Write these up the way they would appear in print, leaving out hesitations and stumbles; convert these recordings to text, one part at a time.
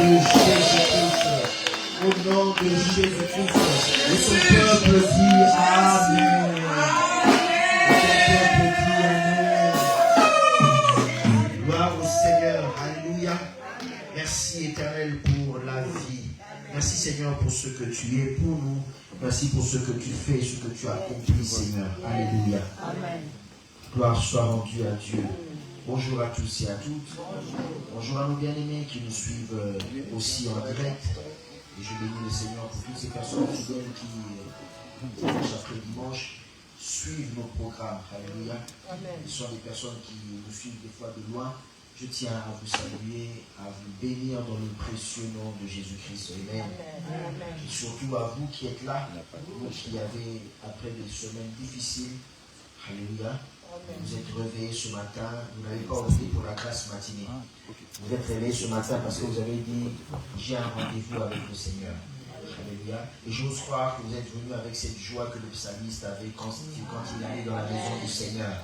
de Jésus-Christ. Au nom de Jésus-Christ. Et son peuple dit Amen. Et son peuple dit Amen. Gloire au Seigneur. Alléluia. Merci Éternel pour la vie. Merci Seigneur pour ce que tu es pour nous. Merci pour ce que tu fais, ce que tu as accompli Seigneur. Alléluia. Amen. Gloire soit rendue à Dieu. Bonjour à tous et à toutes. Bonjour à nos bien-aimés qui nous suivent aussi en direct. Et je bénis le Seigneur pour toutes ces personnes fidèles qui, dimanche après dimanche, suivent nos programmes. Alléluia. Ce sont des personnes qui nous suivent des fois de loin. Je tiens à vous saluer, à vous bénir dans le précieux nom de Jésus-Christ. Amen. Et surtout à vous qui êtes là, vous qui avez, après des semaines difficiles, alléluia, vous êtes réveillés ce matin, vous n'avez pas opté pour la classe matinée. Vous êtes réveillés ce matin parce que vous avez dit, j'ai un rendez-vous avec le Seigneur. Alléluia. Et j'ose croire que vous êtes venus avec cette joie que le psalmiste avait quand il allait dans la maison du Seigneur,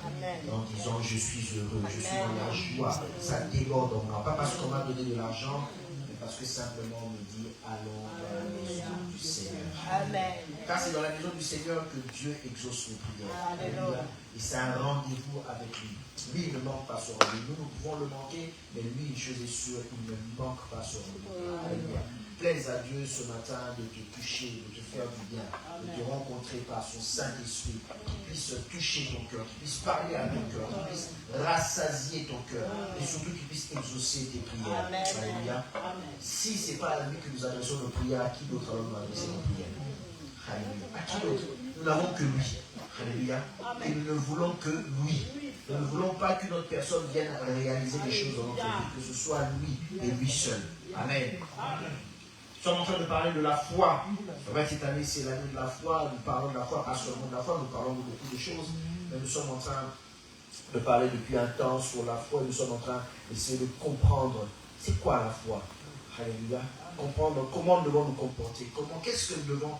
en disant, je suis heureux, je suis dans la joie, ça déborde en moi. Pas parce qu'on m'a donné de l'argent, mais parce que simplement on me dit, allons dans la maison du Seigneur. Amen. Car c'est dans la maison du Seigneur que Dieu exauce nos prières. Alléluia. Et c'est un rendez-vous avec lui. Lui, il ne manque pas son rendez-vous. Nous pouvons le manquer, mais lui, une chose est sûre, il ne manque pas son rendez-vous. Alléluia. Plaise à Dieu ce matin de te toucher, de te faire du bien, de te rencontrer par son Saint-Esprit, qui puisse toucher ton cœur, qui puisse parler à ton cœur, qui puisse rassasier ton cœur, et surtout qui puisse exaucer tes prières. Alléluia. Si ce n'est pas à lui que nous adressons nos prières, à qui d'autre allons-nous adresser nos prières? Alléluia. À qui d'autre? Nous n'avons que lui. Alléluia. Et nous ne voulons que lui. Nous ne voulons pas qu'une autre personne vienne réaliser les choses dans notre vie, que ce soit lui et lui seul. Amen. Nous sommes en train de parler de la foi. Cette année, c'est l'année de la foi. Nous parlons de la foi, pas seulement de la foi, nous parlons de beaucoup de choses. Mais nous sommes en train de parler depuis un temps sur la foi. Nous sommes en train d'essayer de comprendre c'est quoi la foi. Alléluia. Comprendre comment nous devons nous comporter. Qu'est-ce que nous devons,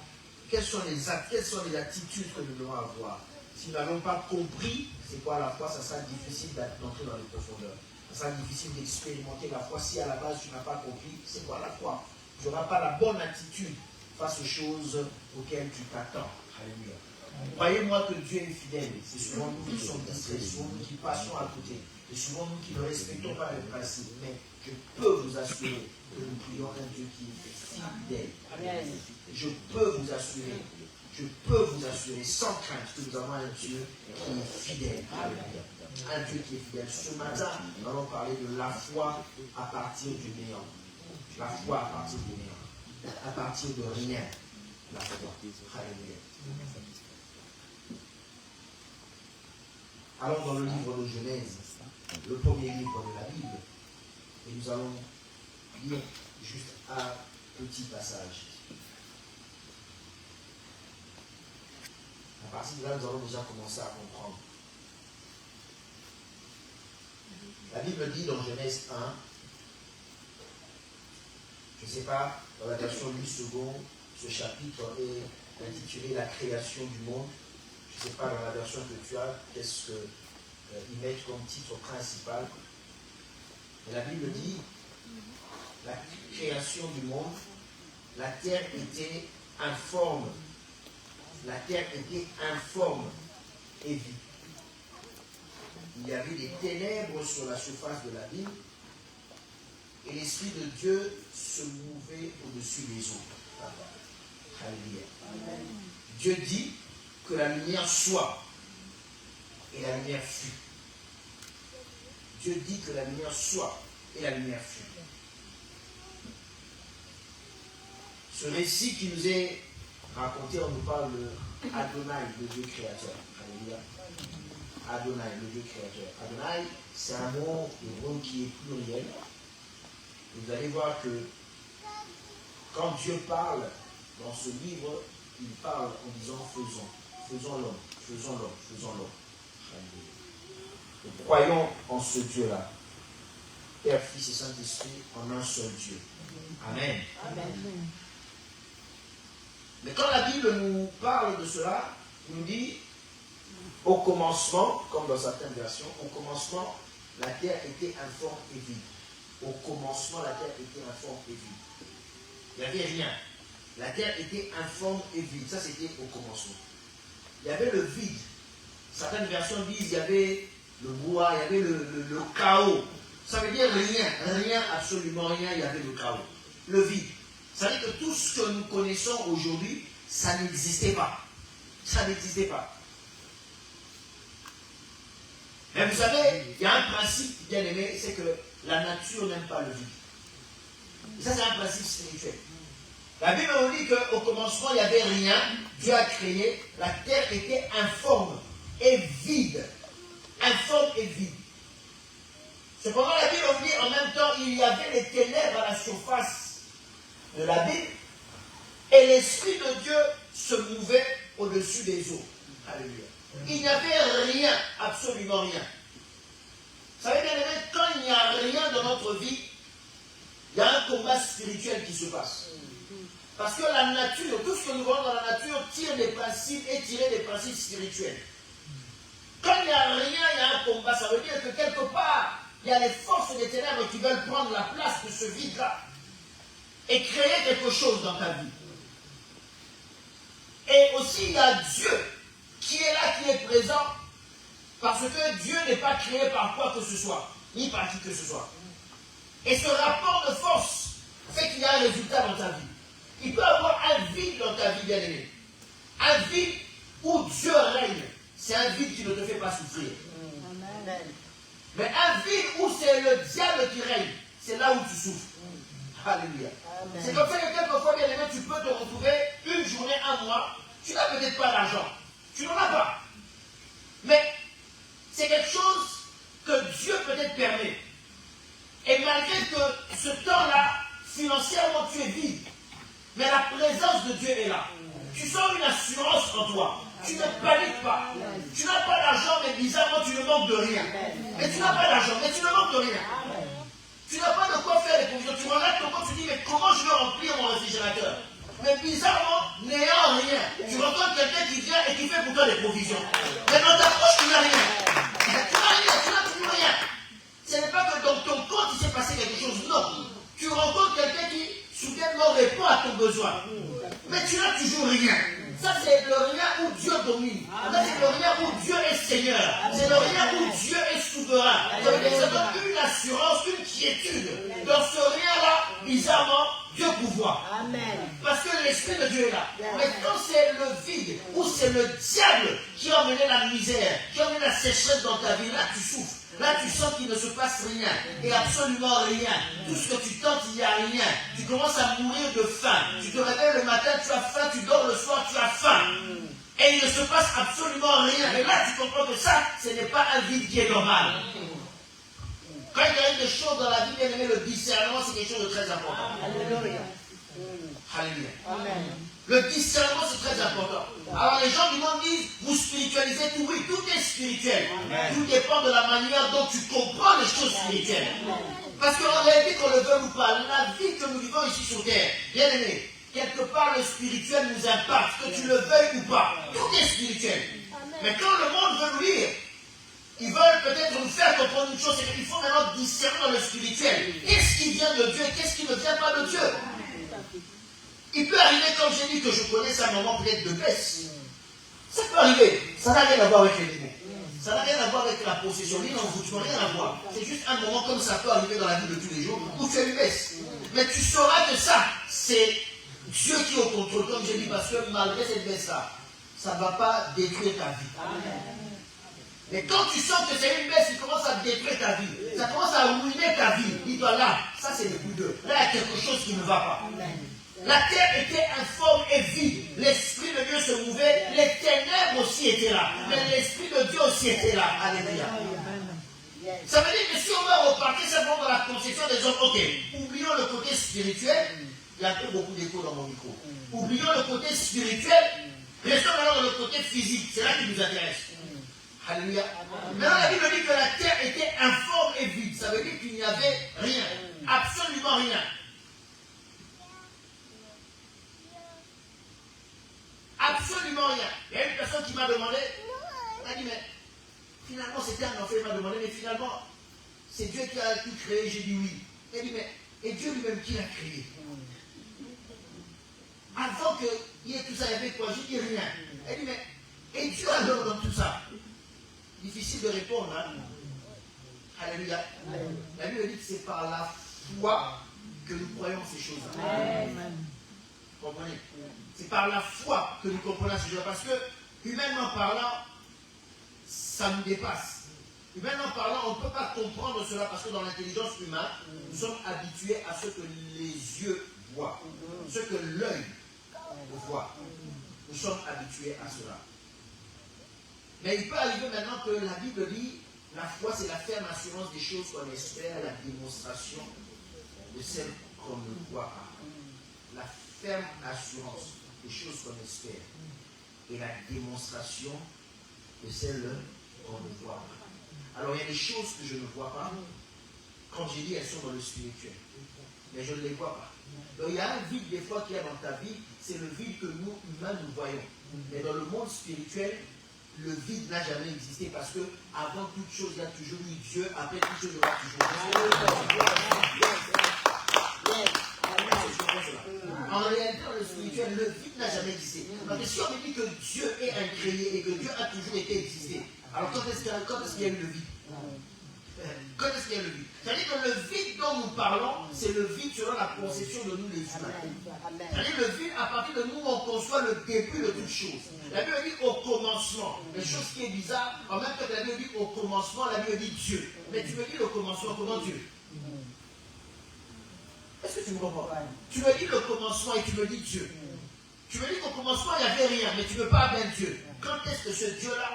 quelles sont les attitudes que nous devons avoir. Si nous n'avons pas compris c'est quoi la foi, ça sera difficile d'entrer dans les profondeurs. Ça sera difficile d'expérimenter la foi si à la base tu n'as pas compris c'est quoi la foi. Tu n'auras pas la bonne attitude face aux choses auxquelles tu t'attends. Alléluia. Croyez-moi que Dieu est fidèle. C'est souvent nous qui sommes distraits, c'est souvent nous qui passons à côté. C'est souvent nous qui ne respectons pas les principes. Mais je peux vous assurer que nous prions un Dieu qui est fidèle. Je peux vous assurer sans crainte que nous avons un Dieu qui est fidèle. Alléluia. Un Dieu qui est fidèle. Ce matin, nous allons parler de la foi à partir du néant. La foi à partir du néant. À partir de rien. La foi. Alléluia. Allons dans le livre de Genèse, le premier livre de la Bible, et nous allons lire juste un petit passage. À partir de là, nous allons déjà commencer à comprendre. La Bible dit dans Genèse 1, je ne sais pas, dans la version 8 secondes, ce chapitre est intitulé La création du monde. Je ne sais pas dans la version que tu as, qu'est-ce qu'ils mettent comme titre principal. Mais la Bible dit, la création du monde, la terre était informe. La terre était informe et vide. Il y avait des ténèbres sur la surface de l'abîme et l'Esprit de Dieu se mouvait au-dessus des eaux. Alléluia. Dieu dit que la lumière soit et la lumière fut. Dieu dit que la lumière soit et la lumière fut. Ce récit qui nous est raconté, on nous parle de Adonai, le Dieu créateur. Alléluia. Adonai, le Dieu créateur. Adonai, c'est un mot hébreu qui est pluriel. Vous allez voir que quand Dieu parle dans ce livre, il parle en disant faisons. Faisons l'homme, faisons l'homme, faisons l'homme. Nous croyons en ce Dieu-là. Père, Fils et Saint-Esprit, en un seul Dieu. Amen. Amen. Mais quand la Bible nous parle de cela, il nous dit, au commencement, comme dans certaines versions, au commencement, la terre était informe et vide. au commencement, la terre était informe et vide. Il n'y avait rien. La terre était informe et vide. Ça, c'était au commencement. Il y avait le vide. Certaines versions disent qu'il y avait le brouhaha, il y avait le chaos. Ça veut dire rien, absolument rien, il y avait le chaos. Le vide. Ça veut dire que tout ce que nous connaissons aujourd'hui, ça n'existait pas. Ça n'existait pas. Mais vous savez, il y a un principe bien aimé, c'est que la nature n'aime pas le vide. Et ça, c'est un principe spirituel. La Bible nous dit qu'au commencement, il n'y avait rien. Dieu a créé. La terre était informe et vide. Informe et vide. Cependant, la Bible nous dit en même temps, il y avait les ténèbres à la surface de la Bible. Et l'Esprit de Dieu se mouvait au-dessus des eaux. Alléluia. Il n'y avait rien, absolument rien. Vous savez bien aimé, quand il n'y a rien dans notre vie, il y a un combat spirituel qui se passe. Parce que la nature, tout ce que nous voyons dans la nature tire des principes et tire des principes spirituels. Quand il n'y a rien, il y a un combat. Ça veut dire que quelque part, il y a les forces des ténèbres qui veulent prendre la place de ce vide-là et créer quelque chose dans ta vie. Et aussi, il y a Dieu qui est là, qui est présent, parce que Dieu n'est pas créé par quoi que ce soit, ni par qui que ce soit. Et ce rapport de force fait qu'il y a un résultat dans ta vie. Il peut y avoir un vide dans ta vie, bien-aimé. Un vide où Dieu règne. C'est un vide qui ne te fait pas souffrir. Amen. Mais un vide où c'est le diable qui règne, c'est là où tu souffres. Alléluia. C'est comme ça que quelquefois, bien-aimé, tu peux te retrouver une journée, un mois, tu n'as peut-être pas d'argent. Tu n'en as pas. Mais c'est quelque chose que Dieu peut-être permet. Et malgré que ce temps-là, financièrement, tu es vide, mais la présence de Dieu est là. Tu sens une assurance en toi. Tu ne paniques pas. Tu n'as pas d'argent, mais bizarrement, tu ne manques de rien. Mais tu n'as pas d'argent, mais tu ne manques de rien. Tu n'as pas de quoi faire les provisions. Tu regardes ton compte, tu dis, mais comment je vais remplir mon réfrigérateur? Mais bizarrement, n'ayant rien, tu rencontres quelqu'un qui vient et qui fait pour toi des provisions. Mais dans ta poche, tu n'as rien. Tu n'as rien, tu n'as toujours rien. Ce n'est pas que dans ton compte, il s'est passé quelque chose. Non. Tu rencontres quelqu'un qui, soudainement, répond à ton besoin. Mais tu n'as toujours rien. Ça, c'est le rien où Dieu domine. Ça, c'est le rien où Dieu est Seigneur. C'est le rien où Dieu est souverain. Ça veut dire que ça donne une assurance, une quiétude. Dans ce rien-là, bizarrement, Dieu pouvoir. Amen. Parce que l'Esprit de Dieu est là. Mais quand c'est le vide, où c'est le diable qui a emmené la misère, qui a emmené la sécheresse dans ta vie, là tu souffres. Là, tu sens qu'il ne se passe rien, et absolument rien. Tout ce que tu tentes, il n'y a rien. Tu commences à mourir de faim. Tu te réveilles le matin, tu as faim, tu dors le soir, tu as faim. Et il ne se passe absolument rien. Et là, tu comprends que ça, ce n'est pas un vide qui est normal. Quand il y a des choses dans la vie, bien aimé, le discernement, c'est quelque chose de très important. Alléluia. Alléluia. Amen. Le discernement, c'est très important. Alors les gens du monde disent, vous spiritualisez tout. Oui, tout est spirituel. Amen. Tout dépend de la manière dont tu comprends les choses spirituelles. Parce qu'en réalité, qu'on le veuille ou pas, la vie que nous vivons ici sur terre, bien aimé, quelque part le spirituel nous impacte, que tu le veuilles ou pas. Tout est spirituel. Mais quand le monde veut nous lire, ils veulent peut-être nous faire comprendre une chose, c'est qu'il faut maintenant discerner dans le spirituel. Qu'est-ce qui vient de Dieu et qu'est-ce qui ne vient pas de Dieu? Il peut arriver, comme j'ai dit, que je connaisse un moment peut-être de baisse. Ça peut arriver. Ça n'a rien à voir avec les démons. Ça n'a rien à voir avec la possession. Ni l'envoûtement, rien à voir. C'est juste un moment comme ça peut arriver dans la vie de tous les jours où tu as une baisse. Mais tu sauras que ça, c'est Dieu qui est au contrôle, comme j'ai dit, parce que malgré cette baisse-là, ça ne va pas détruire ta vie. Mais quand tu sens que c'est une baisse qui commence à détruire ta vie, ça commence à ruiner ta vie, dis-toi là, ça c'est le coup d'eux. Là, il y a quelque chose qui ne va pas. La terre était informe et vide. L'Esprit de Dieu se mouvait. Les ténèbres aussi étaient là. Mais l'Esprit de Dieu aussi était là. Alléluia. Ça veut dire que si on va repartir simplement dans la conception des hommes, ok, oublions le côté spirituel. Il y a un peu beaucoup d'écho dans mon micro. Oublions le côté spirituel. Restons maintenant dans le côté physique. C'est là qui nous intéresse. Alléluia. Maintenant, la Bible dit que la terre était informe et vide. Ça veut dire qu'il n'y avait rien. Absolument rien. Absolument rien. Il y a une personne qui m'a demandé, elle a dit, mais finalement c'était un enfant, il m'a demandé, mais finalement, c'est Dieu qui a tout créé. J'ai dit oui. Elle dit, mais, et Dieu lui-même qui l'a créé? Avant qu'il y ait tout ça, il y avait quoi? Je dis rien. Elle dit, mais, et Dieu alors dans tout ça? Difficile de répondre, hein? Alléluia. La Bible dit que c'est par la foi que nous croyons ces choses-là. Vous comprenez? C'est par la foi que nous comprenons ces choses-là. Parce que, humainement parlant, ça nous dépasse. Humainement parlant, on ne peut pas comprendre cela parce que dans l'intelligence humaine, nous sommes habitués à ce que les yeux voient, ce que l'œil voit. Nous sommes habitués à cela. Mais il peut arriver maintenant que la Bible dit, la foi c'est la ferme assurance des choses qu'on espère, la démonstration de celles qu'on ne voit pas. La ferme assurance des choses qu'on espère et la démonstration de celles qu'on ne voit pas. Alors il y a des choses que je ne vois pas. Quand j'ai dit, elles sont dans le spirituel. Mais je ne les vois pas. Donc il y a un vide des fois qu'il y a dans ta vie, c'est le vide que nous, humains, nous voyons. Mais dans le monde spirituel, le vide n'a jamais existé parce que avant toute chose, il y a toujours eu Dieu, après toute chose, il y aura toujours Dieu. En réalité, dans le spirituel, le vide n'a jamais existé. Parce que si on me dit que Dieu est incréé et que Dieu a toujours été existé, alors quand est-ce qu'il y a eu le vide? Quand est-ce qu'il y a le vide? C'est-à-dire que le vide dont nous parlons, c'est le vide selon la conception de nous les humains. C'est-à-dire le vide à partir de nous, on conçoit le début de toute chose. La Bible dit au commencement. La chose qui est bizarre, en même temps que la Bible dit au commencement, la Bible dit Dieu. Mais tu me dis le commencement, comment Dieu? Est-ce que tu me comprends? Tu me dis le commencement et tu me dis Dieu. Tu me dis qu'au commencement, il n'y avait rien, mais tu ne veux pas bien Dieu. Quand est-ce que ce Dieu-là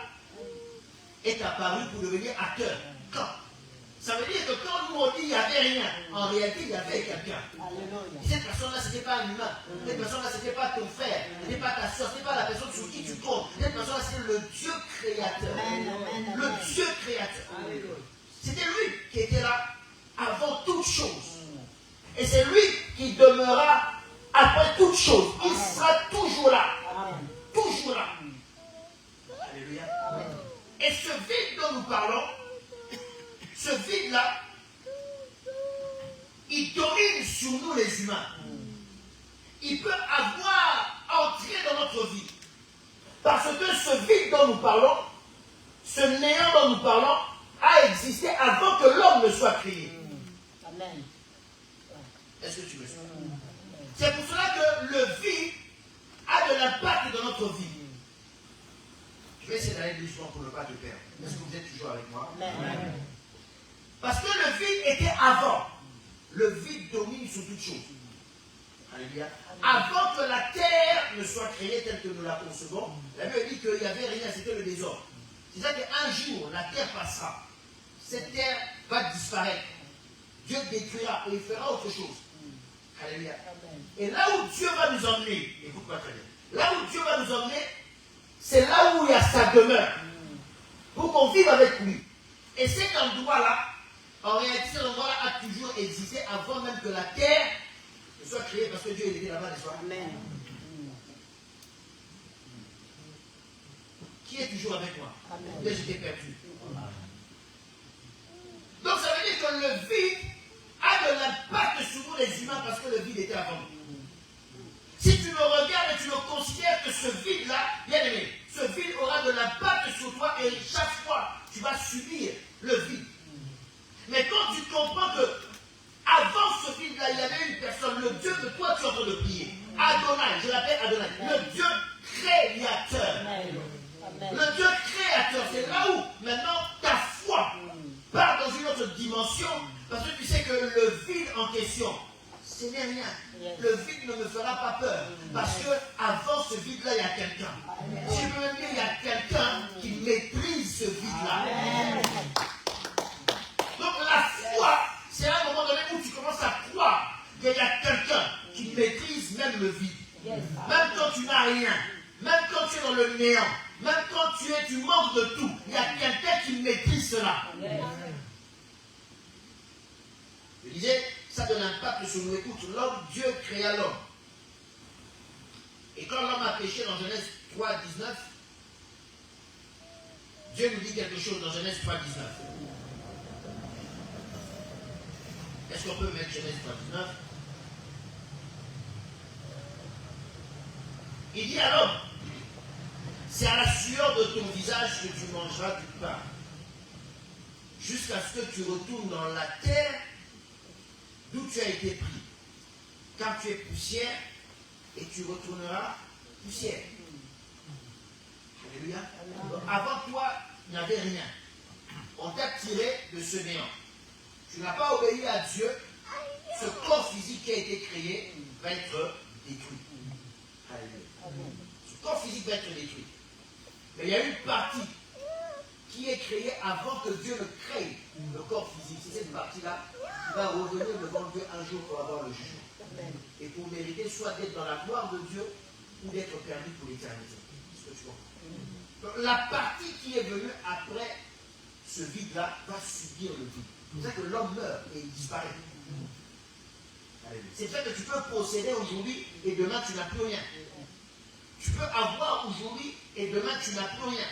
est apparu pour devenir acteur? Quand? Ça veut dire que quand nous on dit qu'il n'y avait rien, en réalité il y avait quelqu'un. Cette personne-là, ce n'était pas un humain. Cette personne-là, ce n'était pas ton frère. Ce n'était pas ta soeur. Ce n'était pas la personne sur qui tu comptes. Cette personne-là, c'était le Dieu créateur. Le Dieu créateur. C'était lui qui était là avant toute chose. Et c'est lui qui demeurera après toute chose. Il sera toujours là. Toujours là. Alléluia. Et ce vide dont nous parlons, ce vide-là, il domine sur nous les humains. Il peut avoir entré dans notre vie. Parce que ce vide dont nous parlons, ce néant dont nous parlons, a existé avant que l'homme ne soit créé. Amen. Est-ce que tu me suis? C'est pour cela que le vide a de l'impact dans notre vie. Je vais essayer d'aller doucement pour ne pas te perdre. Est-ce que vous êtes toujours avec moi? Amen. Parce que le vide était avant. Le vide domine sur toute chose. Alléluia. Avant que la terre ne soit créée telle que nous la concevons, la Bible dit qu'il n'y avait rien, c'était le désordre. C'est-à-dire qu'un jour, la terre passera. Cette terre va disparaître. Dieu détruira et il fera autre chose. Alléluia. Et là où Dieu va nous emmener, écoute-moi très bien, là où Dieu va nous emmener, c'est là où il y a sa demeure. Pour qu'on vive avec lui. Et cet endroit-là, en réalité, cet endroit-là a toujours existé avant même que la terre ne soit créée, parce que Dieu était là-bas, n'est-ce pas? Amen. Qui est toujours avec moi? Amen. J'étais perdu. Donc ça veut dire que le vide a de l'impact sur nous les humains parce que le vide était avant nous. Si tu me regardes et tu me considères que ce vide-là, bien aimé, ce vide aura de l'impact sur toi et chaque fois tu vas subir le vide. Mais quand tu comprends que avant ce vide-là, il y avait une personne, le Dieu que toi tu es en train de prier, Adonai, je l'appelle Adonai, le Dieu créateur. Le Dieu créateur, c'est là où maintenant ta foi part dans une autre dimension, parce que tu sais que le vide en question, ce n'est rien. Le vide ne me fera pas peur, parce que avant ce vide-là, il y a quelqu'un. Si je peux même dire, il y a quelqu'un qui maîtrise ce vide-là. Donc la foi, c'est à un moment donné où tu commences à croire qu'il y a quelqu'un qui maîtrise même le vide. Même quand tu n'as rien, même quand tu es dans le néant, même quand tu manques de tout, il y a quelqu'un qui maîtrise cela. Je disais, ça a de l'impact sur nous. Écoute, l'homme, Dieu créa l'homme. Et quand l'homme a péché dans Genèse 3, 19, Dieu nous dit quelque chose dans Genèse 3, 19. Est-ce qu'on peut mettre Genèse 39? Il dit à l'homme, c'est à la sueur de ton visage que tu mangeras du pain, jusqu'à ce que tu retournes dans la terre d'où tu as été pris. Car tu es poussière, et tu retourneras poussière. Alléluia. Donc, avant toi, il n'y avait rien. On t'a tiré de ce néant. Tu n'as pas obéi à Dieu. Ce corps physique qui a été créé va être détruit. Alléluia. Ce corps physique va être détruit. Mais il y a une partie qui est créée avant que Dieu ne crée le corps physique. C'est cette partie-là qui va revenir devant Dieu un jour pour avoir le jugement. Et pour mériter soit d'être dans la gloire de Dieu ou d'être perdu pour l'éternité. C'est ce que tu comprends. Donc, la partie qui est venue après ce vide-là va subir le vide. C'est pour ça que l'homme meurt et il disparaît. C'est vrai que tu peux posséder aujourd'hui et demain tu n'as plus rien. Tu peux avoir aujourd'hui et demain tu n'as plus rien.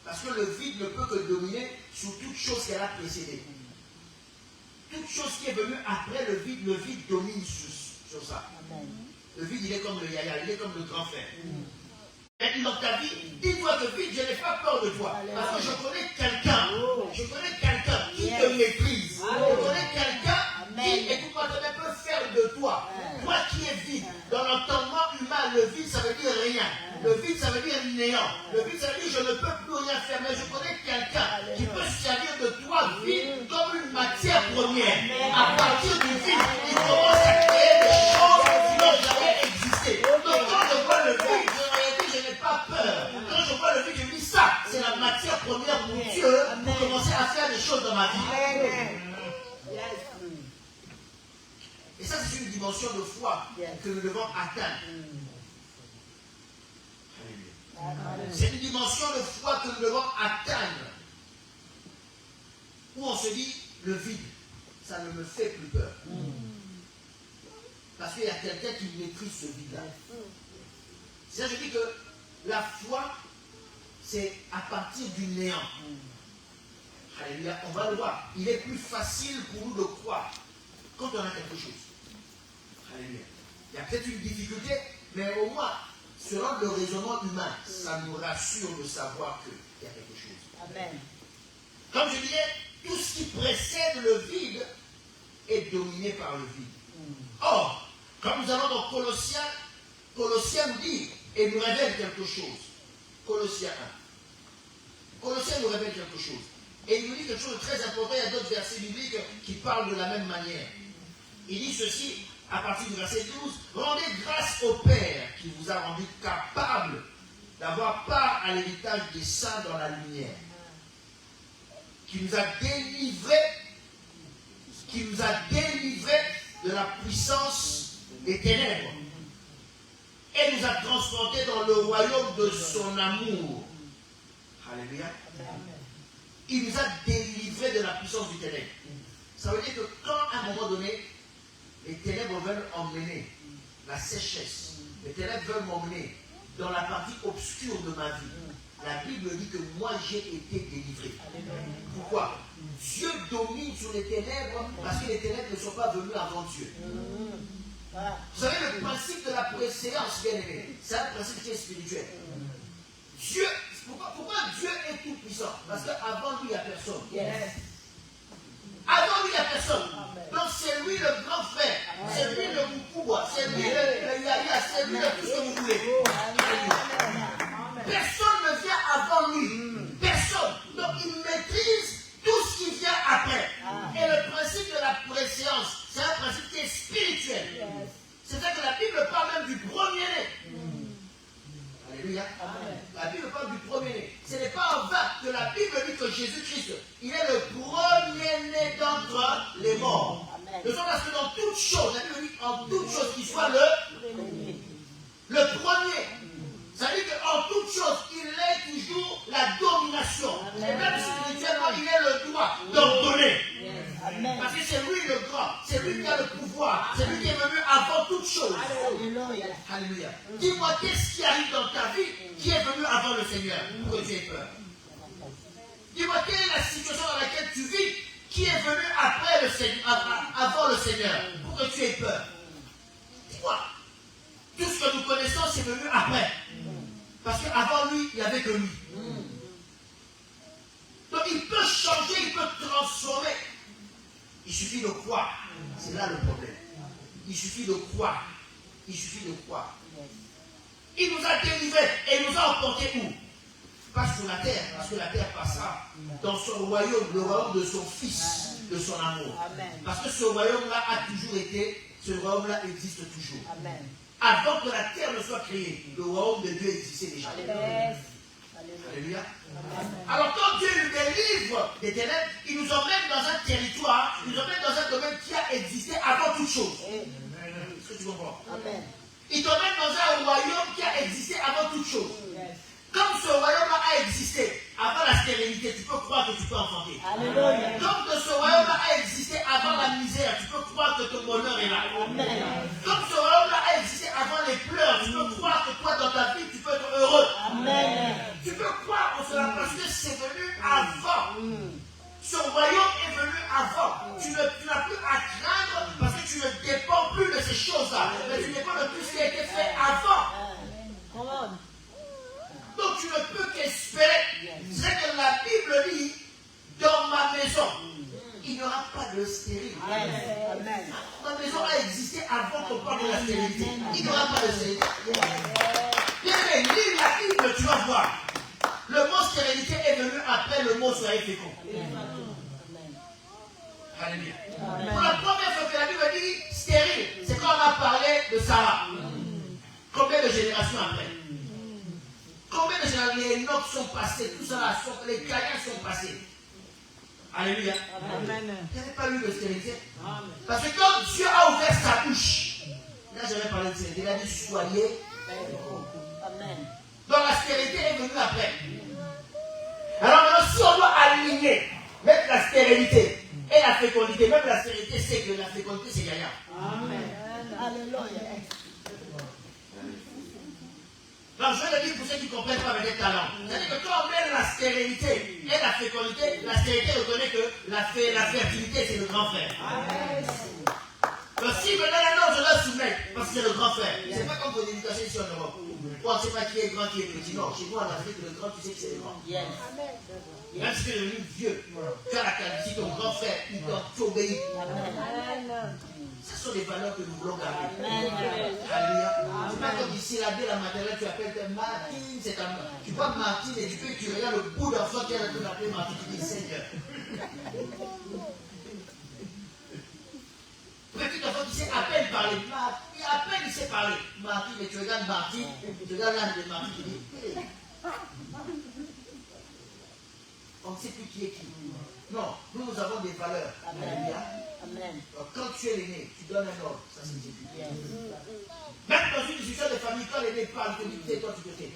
Parce que le vide ne peut que dominer sur toute chose qu'elle a précédée. Toute chose qui est venue après le vide domine sur ça. Le vide, il est comme le yaya, il est comme le grand frère. Et dans ta vie, dis-toi que vide, je n'ai pas peur de toi. Parce que je connais quelqu'un qui te méprise. Je connais quelqu'un qui, écoute-moi, ne peut faire de toi. Toi qui es vide, dans l'entendement humain, le vide, ça veut dire rien. Le vide, ça veut dire néant. Le vide, ça veut dire je ne peux plus rien faire. Mais je connais quelqu'un qui peut se servir de toi vide comme une matière première. À partir du vide, il commence à créer des choses qui n'ont jamais existé. Donc quand je vois le vide, je n'ai pas peur. Quand je vois le vide, je me dis ça, c'est la matière première pour Dieu pour commencer à faire des choses dans ma vie. Et ça, c'est une dimension de foi que nous devons atteindre. C'est une dimension de foi que nous devons atteindre. Où on se dit, le vide, ça ne me fait plus peur. Parce qu'il y a quelqu'un qui maîtrise ce vide-là. C'est ça que je dis que la foi, c'est à partir du néant. Alléluia. On va le voir. Il est plus facile pour nous de croire quand on a quelque chose. Alléluia. Il y a peut-être une difficulté, mais au moins, selon le raisonnement humain, ça nous rassure de savoir qu'il y a quelque chose. Amen. Comme je disais, tout ce qui précède le vide est dominé par le vide. Or, quand nous allons dans Colossiens nous dit et nous révèle quelque chose. Colossiens 1. Colossiens nous révèle quelque chose. Et il nous dit quelque chose de très important. Il y a d'autres versets bibliques qui parlent de la même manière. Il dit ceci à partir du verset 12. Rendez grâce au Père qui vous a rendu capable d'avoir part à l'héritage des saints dans la lumière. Qui nous a délivrés de la puissance des ténèbres et nous a transportés dans le royaume de son amour. Alléluia. Il nous a délivrés de la puissance du ténèbre. Ça veut dire que quand à un moment donné, les ténèbres veulent emmener la sécheresse, les ténèbres veulent m'emmener dans la partie obscure de ma vie, la Bible dit que moi j'ai été délivré. Pourquoi? Dieu domine sur les ténèbres parce que les ténèbres ne sont pas venues avant Dieu. Vous savez, le principe de la préséance, bien aimé, c'est un principe qui est spirituel. Dieu, pourquoi Dieu est tout puissant? Parce qu'avant lui, il n'y a personne. Avant lui, il n'y a personne. Donc c'est lui le grand frère, c'est lui le Mukubwa, c'est lui le Yaya, c'est lui le tout ce que vous voulez. Personne ne vient avant lui. Personne. Donc il maîtrise tout ce qui vient après. Et le principe de la préséance, c'est un principe qui est spirituel. C'est vrai que la Bible parle même du premier-né. Alléluia. La Bible parle du premier-né. Ce n'est pas en vain que la Bible dit que Jésus-Christ, il est le premier-né d'entre les morts. De sorte parce que dans toute chose, la Bible dit en toute chose qu'il soit le premier. Ça veut dire qu'en toute chose, il est toujours la domination. Et même spirituellement, il est le droit d'ordonner. Parce que c'est lui le grand, c'est lui qui a le pouvoir, c'est lui qui est venu avant toute chose. Alléluia. Alléluia. Dis-moi, qu'est-ce qui arrive dans ta vie qui est venu avant le Seigneur pour que tu aies peur? Dis-moi, quelle est la situation dans laquelle tu vis qui est venu après le Seigneur, avant le Seigneur, pour que tu aies peur? Dis-moi. Tout ce que nous connaissons, c'est venu après. Parce qu'avant lui, il n'y avait que lui. Donc il peut changer, il peut transformer. Il suffit de croire. C'est là le problème. Il suffit de croire. Il suffit de croire. Il nous a délivrés et il nous a emportés où? Pas sur la terre, parce que la terre passera dans son royaume, le royaume de son Fils, de son amour. Amen. Parce que ce royaume-là a toujours été, ce royaume-là existe toujours. Amen. Avant que la terre ne soit créée, le royaume de Dieu existait déjà. Amen. Alléluia. Amen. Alors quand Dieu nous délivre des ténèbres, il nous emmène dans un territoire, il nous emmène dans un domaine qui a existé avant toute chose. Est-ce que tu comprends? Amen. Il t'emmène dans un royaume qui a existé avant toute chose. Comme ce royaume-là a existé avant la stérilité, tu peux croire que tu peux enfanter. Alléluia. Comme que ce royaume-là a existé avant la misère, tu peux croire que ton bonheur est là. Amen. Comme ce royaume-là a existé avant les pleurs, tu peux croire que toi, dans ta vie, tu peux être heureux. Amen. Tu peux croire en cela parce que c'est venu avant. Ce royaume est venu avant. Tu n'as plus à craindre parce que tu ne dépends plus de ces choses-là. Mais tu dépends de tout ce qui a été fait avant. Donc tu ne peux qu'espérer. C'est que la Bible dit, dans ma maison, il n'y aura pas de stérilité. Ma maison a existé avant qu'on parle de la stérilité. Il n'y aura pas de stérilité. Bien, lis la Bible, tu vas voir. Le mot stérilité est venu après le mot soyez fécond. Alléluia. Pour la première fois que la Bible dit stérile, c'est quand on a parlé de Sarah. Combien de générations après? Combien de générations? Les Enoch sont passés, tout ça là, les Caïens sont passés. Alléluia. Amen. Il n'y avait pas eu de stérilité. Parce que quand Dieu a ouvert sa bouche, là j'avais parlé de stérilité, il a dit soyez. Amen. Donc la stérilité est venue après. Alors maintenant, si on doit aligner, mettre la stérilité et la fécondité, même la stérilité, c'est que la fécondité, c'est gagnant. Amen. Alléluia. Donc je vais le dire pour ceux qui ne comprennent pas avec les talents. C'est-à-dire que quand on met la stérilité et la fécondité, la stérilité reconnaît que la fertilité, c'est le grand frère. Amen. Donc si maintenant, je la soumets, parce que c'est le grand frère. C'est pas comme pour l'éducation ici en Europe. On ne sait pas qui est grand, qui est petit. Non, chez nous en Afrique, le grand, tu sais que c'est le grand. Yes. Même si tu es devenu vieux, tu as la qualité, ton grand frère, il t'obéit. Ce sont des valeurs que nous voulons garder. Alléluia. C'est pas comme ici, la maternelle, tu appelles Martine, c'est ta mère. Tu vois Martine et tu peux tu regardes le bout d'enfant qui a appelé Martine, tu dis Seigneur. Petit enfant qui sait à peine parler. À peine il sait parler. Martine, mais tu regardes Martine, tu regardes l'âne de Martine, tu dis, hey. On ne sait plus qui est qui. Non, nous avons des valeurs. Amen. Amen. Quand tu es l'aîné, tu donnes un ordre. Ça signifie. Même dans une discussion de famille, quand l'aîné parle, tu te dis, toi tu te tais.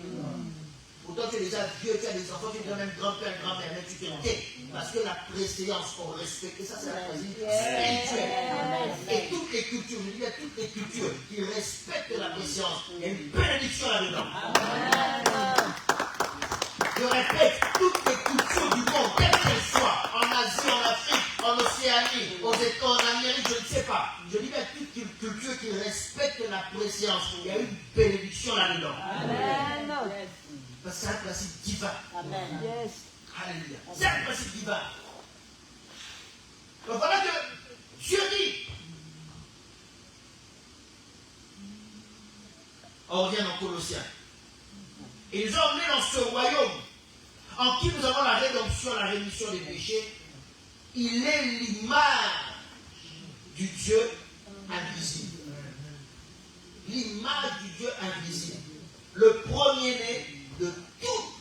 Pourtant tu es déjà vieux, tu as des enfants, tu donnes un grand-père, grand-mère, mais tu te tais. Parce que la préséance, on respecte. Et ça, c'est la préséance spirituelle. Et toutes les cultures, je dis à toutes les cultures qui respectent la préséance, il y a une bénédiction là-dedans. Je répète, toutes les cultures du monde, quelles qu'elles soient, en Asie, en Afrique, en Océanie, aux États, en Amérique, je ne sais pas. Je dis à toutes les cultures qui respectent la préséance, il y a une bénédiction là-dedans. Amen. Parce que c'est un principe divin. Amen. Yes. Alléluia. C'est un principe divin. Donc voilà que Dieu dit. On revient dans Colossiens. Ils ont emmené dans ce royaume en qui nous avons la rédemption, la rémission des péchés. Il est l'image du Dieu invisible. L'image du Dieu invisible. Le premier-né de toutes.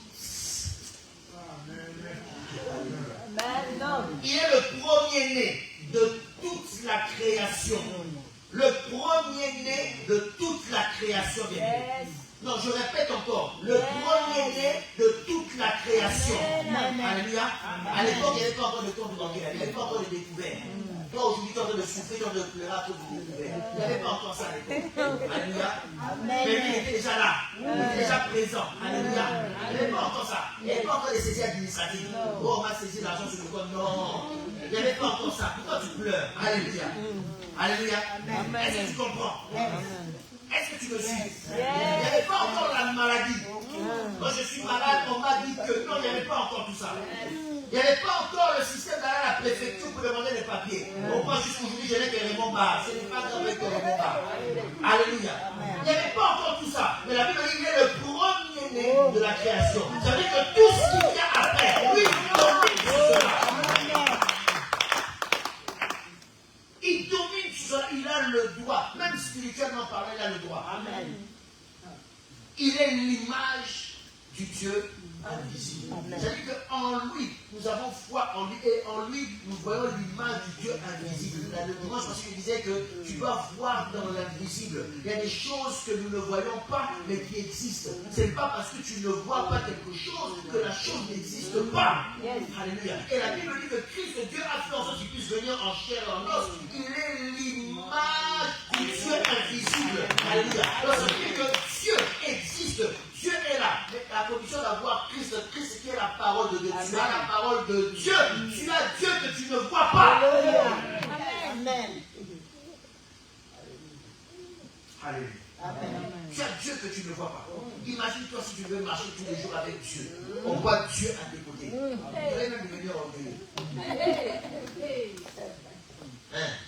Il est le premier-né de toute la création. Le premier-né de toute la création des yes. Non, je répète encore. Le premier-né de toute la création. Alléluia. À l'époque, il n'y avait pas encore de compte bancaire. Il n'y avait pas encore de découvert. Toi, aujourd'hui, tu es en train de souffrir, tu es en train de pleurer à cause du découvert. Il n'y avait pas encore ça à l'époque. Alléluia. Mais lui, il était déjà là. Il était déjà présent. Alléluia. Il n'y avait pas encore ça. Il n'y avait pas encore les saisies administratives. Oh, on m'a saisi l'argent sur le compte. Non. Il n'y avait pas encore ça. Pourquoi tu pleures? Alléluia. Alléluia. Est-ce que tu comprends? Est-ce que tu me suis? Il n'y avait pas encore la maladie. Quand je suis malade, on m'a dit que non, il n'y avait pas encore tout ça. Il n'y avait pas encore le système d'aller à la préfecture pour demander les papiers. Au moins, jusqu'aujourd'hui, je n'ai que Raymond Barre. Ce n'est pas grave avec Raymond Barre. Alléluia. Il n'y avait pas encore tout ça. Mais la Bible dit qu'il est le premier-né de la création. Ça veut dire que tout ce qui vient après, lui, il domine sur cela. Il domine sur cela. Il a le droit. Même spirituellement parlant, il a le droit. Amen. Il est l'image du Dieu invisible. C'est-à-dire qu'en lui, nous avons foi en lui et en lui, nous voyons l'image du Dieu invisible. Le dimanche, parce qu'il disait que tu dois voir dans l'invisible. Il y a des choses que nous ne voyons pas, mais qui existent. Ce n'est pas parce que tu ne vois pas quelque chose que la chose n'existe pas. Alléluia. Et la Bible dit que Christ, Dieu a fait en sorte qu'il puisse venir en chair et en os. Il est l'image du Dieu invisible. Alléluia. Alors ça veut dire que Dieu existe. Dieu est là. Mais à condition d'avoir Christ, Christ qui est la parole de Dieu. Amen. Tu as la parole de Dieu. Tu as Dieu que tu ne vois pas. Amen. Alléluia. Amen. Tu as Dieu que tu ne vois pas. Imagine-toi si tu veux marcher tous les jours avec Dieu. On voit Dieu à tes côtés. Tu allais même devenir orgueilleux.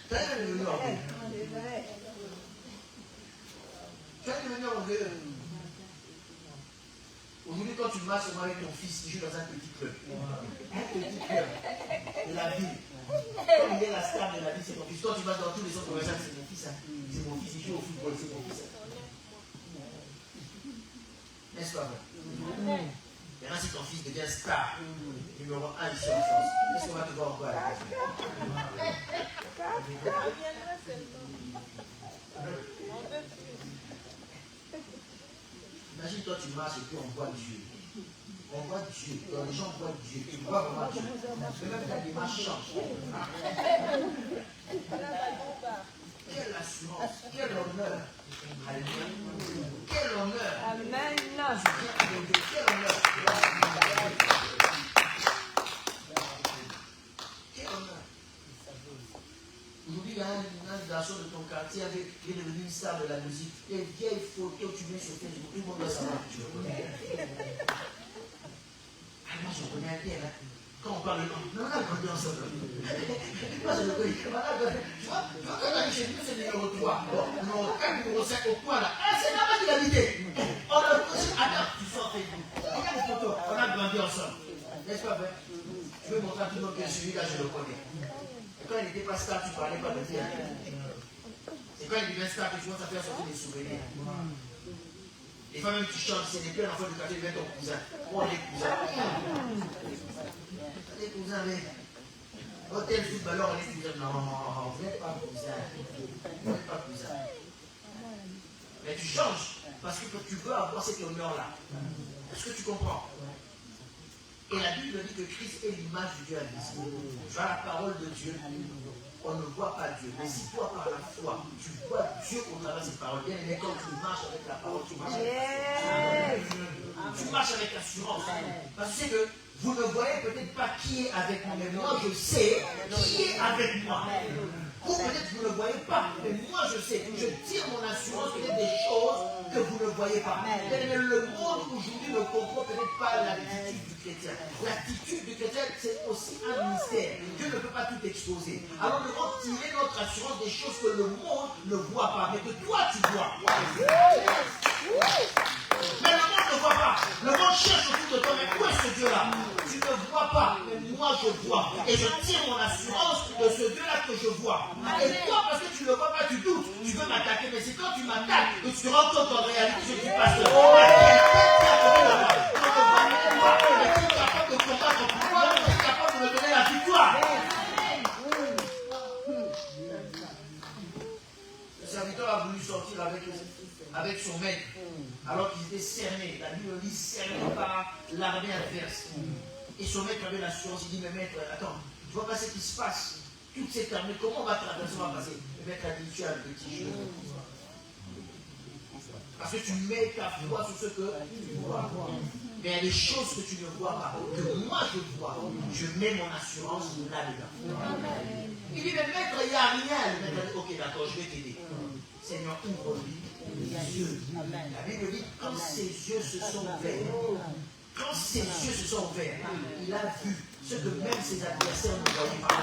Tu allais même devenir orgueilleux. Tu allais devenir orgueilleux. Aujourd'hui, quand tu marches avec ton fils, il joue dans un petit club. Un petit club de la ville. Comme il est la star de la ville, c'est ton fils. Quand tu vas dans tous les autres conversations, c'est mon fils. C'est mon fils, il joue au football, c'est mon fils. N'est-ce pas vrai? Maintenant, si ton fils devient star, numéro 1 ici en France, est-ce qu'on va te voir encore à la maison? Imagine toi tu marches et puis on voit Dieu. On voit Dieu. Quand les gens voient Dieu, tu vois vraiment Dieu. Même ta démarche change. Quelle assurance, quel honneur. Alléluia. Quel honneur. Amen. Quel honneur. Quel honneur. Aujourd'hui, il y a un garçon de ton quartier qui est devenu une star de la musique. Il y a une vieille photo que tu mets sur Facebook. Tout le monde doit savoir que tu le connais. Ah, moi, je le connais bien. Hein. Quand on parle de on a grandi ensemble. Moi, je le connais. Tu vois, quand on a chez nous, c'est le numéro 3. Bon, numéro 4, numéro 5 au coin là. Ah, c'est là-bas qu'il habitait. On a aussi. Attends, tu sors Facebook. Regarde les photos. On a grandi ensemble. N'est-ce pas vrai? Je vais montrer à tout le monde que celui-là, je le connais. Quand il n'était pas star, tu ne parlais pas de lui. C'est quand il devient star que tu vois, ça fait sortir des souvenirs. Les femmes, même tu chantes, c'est des pleins enfants du quartier, viens ton cousin. Oh, les cousins. Les cousins, mais. Oh, tel footballeur, on est cousins. Non, vous n'êtes pas cousins. Vous n'êtes pas cousins. Mais tu changes, parce que tu veux avoir cet honneur-là. Est-ce que tu comprends? Et la Bible dit que Christ est l'image du Dieu invisible. Tu as la parole de Dieu. On ne voit pas Dieu. Mais si toi, par la foi, tu vois Dieu au travers de cette parole, bien aimé, quand tu marches avec la parole, tu marches avec assurance. Tu marches avec assurance. Parce que tu sais que vous ne voyez peut-être pas qui est avec moi, mais moi je sais qui est avec moi. Vous peut-être vous ne voyez pas, mais moi je sais. Je tire mon assurance qu'il y a des choses que vous ne voyez pas. Mais le monde aujourd'hui ne comprend peut-être pas l'attitude du chrétien. L'attitude du chrétien, c'est aussi un mystère. Dieu ne peut pas tout exposer. Alors nous devons tirer notre assurance des choses que le monde ne voit pas, mais que toi tu vois. Mais le monde ne voit pas. Le monde cherche autour de toi, mais où est ce Dieu-là? Tu ne vois pas, mais moi je vois. Et je tire mon assurance de ce Dieu-là que je vois. Et toi, parce que tu ne le vois pas, tu doutes. Tu veux m'attaquer, mais c'est quand tu m'attaques que tu te rends compte en réalité que je suis pasteur. Mais qui est capable de combattre pour moi, qui est capable de me donner la victoire. Le serviteur a voulu sortir avec son maître, alors qu'il était cerné. La Bible dit cerné par l'armée adverse. Et son maître avait l'assurance, il dit, mais maître, attends, tu vois pas ce qui se passe. toute cette armée, comment on va traverser, on va passer? Le maître a dit, tu as le petit jeu. Parce que tu mets ta foi sur ce que tu vois. Mais il y a des choses que tu ne vois pas, que moi je vois. Je mets mon assurance là-dedans. Il dit, mais maître, il n'y a rien. Le maître a dit, ok, d'accord, je vais t'aider. Seigneur, ouvre-lui les yeux. La Bible dit, quand ses yeux se sont ouverts, quand ses yeux se sont ouverts, il a vu ce que même ses adversaires ne voyaient pas.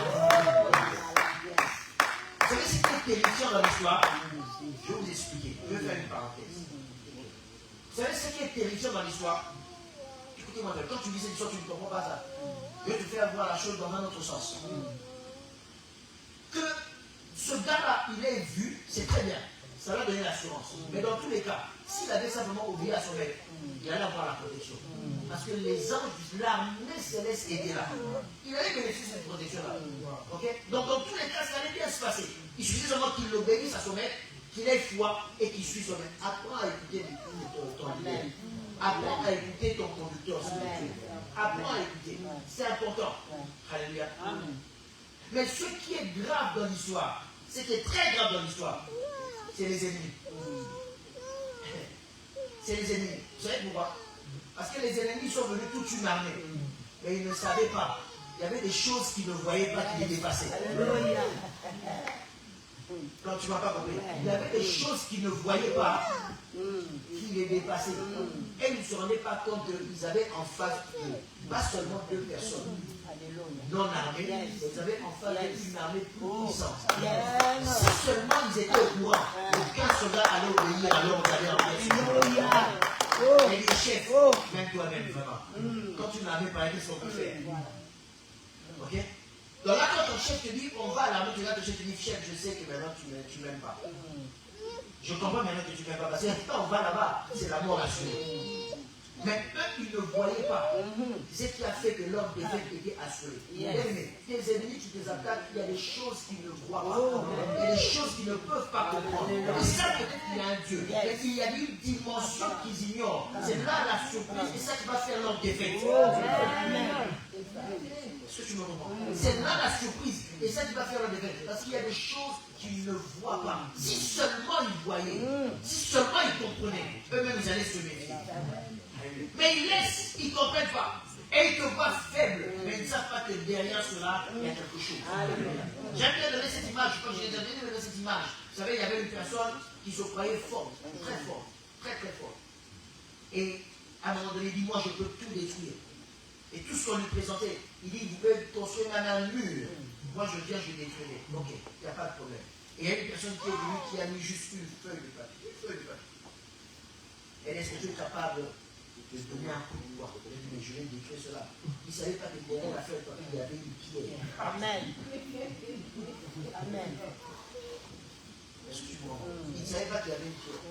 Vous savez ce qui est terrifiant dans l'histoire? Je vais vous expliquer. Je vais faire une parenthèse. Vous savez ce qui est terrifiant dans l'histoire? Écoutez-moi, quand tu lis cette histoire, tu ne comprends pas ça. Je vais te faire voir la chose dans un autre sens. Que ce gars-là, il ait vu, c'est très bien. Ça va donner l'assurance. Mais dans tous les cas, s'il avait simplement oublié à son maître, il allait avoir la protection. Parce que les anges, l'armée céleste était là. Il allait bénéficier de cette protection-là. Okay? Donc dans tous les cas, ça allait bien se passer. Il suffisait seulement qu'il obéisse à son maître, qu'il ait foi et qu'il suive son maître. Apprends à écouter ton leader. Apprends à écouter ton conducteur spirituel. Apprends à écouter. C'est important. Alléluia. Mais ce qui est grave dans l'histoire, ce qui est très grave dans l'histoire, c'est les ennemis. C'est les ennemis. Vous savez pourquoi? Parce que les ennemis sont venus toute une armée. Mais ils ne savaient pas. Il y avait des choses qu'ils ne voyaient pas qui les dépassaient. Non, tu ne m'as pas compris. Il y avait des choses qu'ils ne voyaient pas qui les dépassaient. Et ils ne se rendaient pas compte qu'ils avaient en face d'eux, pas seulement 2 personnes non armées, mais ils avaient en face d'eux une armée plus puissante. Si seulement ils étaient au courant, aucun soldat allait obéir à l'ordre d'aller en guerre. Et les chefs, même toi-même, vraiment. Quand tu n'armées pas, qu'est-ce qu'on peut faire? Ok? Donc là, quand ton chef te dit, on va à l'armée, tu vas te chef te dit, chef, je sais que maintenant tu ne m'aimes pas. Je comprends maintenant que tu ne m'aimes pas. Parce que quand on va là-bas, c'est la mort assurée. Mais eux, ils ne voyaient pas. C'est ce qui a fait que leur défaite était assurée. Mais tes ennemis, tu les attaques, il y a des choses qu'ils ne voient pas. Il y a des choses qu'ils ne peuvent pas comprendre. Et ça, peut-être qu'il y a un Dieu. Mais il y a une dimension qu'ils ignorent. C'est là la surprise. Et ça qui va faire leur défaite. Est-ce que tu me comprends? C'est là la surprise. Et ça qui va faire leur défaite. Parce qu'il y a des choses qu'ils ne voient pas. Si seulement ils voyaient, si seulement ils comprenaient, eux-mêmes ils allaient se méfier. Mais ils laissent, ils ne comprennent pas. Et ils te voient faible. Mais ils ne savent pas que derrière cela, il y a quelque chose. J'aime bien donner cette image. Quand j'ai bien donné cette image, vous savez, il y avait une personne qui se croyait forte, très forte, très très forte. Et à un moment donné, il dit, moi je peux tout détruire. Et tout ce qu'on lui présentait, il dit, vous pouvez construire même un mur. Moi je viens, je détruirai. Ok, il n'y a pas de problème. Et il y a une personne qui est venue qui a mis juste une feuille de papier. Une feuille de papier. Elle est-ce que tu es capable de donner un coup de poing? Elle dit, mais je vais détruire cela. Il ne savait pas que derrière la feuille de papier, il y avait une pierre. Amen. Amen. Est-ce que tu comprends? Il ne savait pas qu'il y avait une pierre.